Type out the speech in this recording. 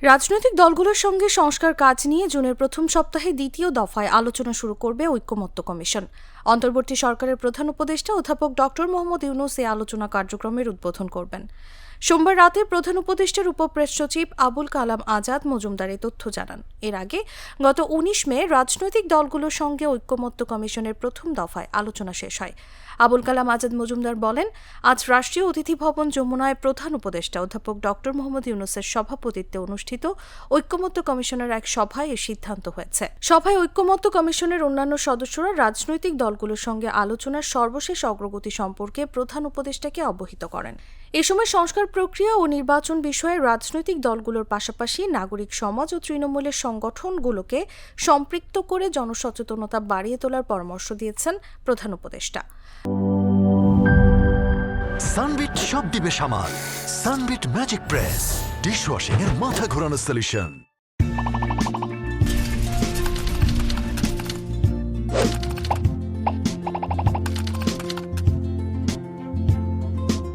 রাজনৈতিক দলগুলোর সঙ্গে সংস্কার কাজ নিয়ে জুনের প্রথম সপ্তাহে দ্বিতীয় দফায় আলোচনা শুরু করবে ঐকমত্য কমিশন। অন্তর্বর্তী সরকারের প্রধান উপদেষ্টা অধ্যাপক ডক্টর মোহাম্মদ ইউনূস এই আলোচনা কার্যক্রমের উদ্বোধন করবেন। সোমবার রাতে প্রধান উপদেষ্টার উপপ্রেস সচিব আবুল কালাম আজাদ মজুমদার এই তথ্য জানান। এর আগে গত ১৯ মে রাজনৈতিক দলগুলোর সঙ্গে ঐকমত্য কমিশনের প্রথম দফায় আলোচনা শেষ হয়। আবুল কালাম আজাদ মজুমদার বলেন, আজ রাষ্ট্রীয় অতিথি ভবন যমুনায় প্রধান উপদেষ্টা অধ্যাপক ডক্টর মোহাম্মদ ইউনূসের সভাপতিত্বে অনুষ্ঠিত ঐকমত্য কমিশনের এক সভায় এ সিদ্ধান্ত হয়েছে। সভায় ঐকমত্য কমিশনের অন্যান্য সদস্যরা রাজনৈতিক দলগুলোর সঙ্গে আলোচনার সর্বশেষ অগ্রগতি সম্পর্কে প্রধান উপদেষ্টাকে অবহিত করেন। এ সময় সংস্কার প্রক্রিয়া ও নির্বাচন বিষয়ে রাজনৈতিক দলগুলোর পাশাপাশি নাগরিক সমাজ ও তৃণমূলের সংগঠনগুলোকে সম্পৃক্ত করে জনসচেতনতা বাড়িয়ে তোলার পরামর্শ দিয়েছেন প্রধান উপদেষ্টা। সানবিট সব দিবে সামাল। সানবিট ম্যাজিক প্রেস ডিশওয়াশিং এর মাথা ঘোরানো সলিউশন।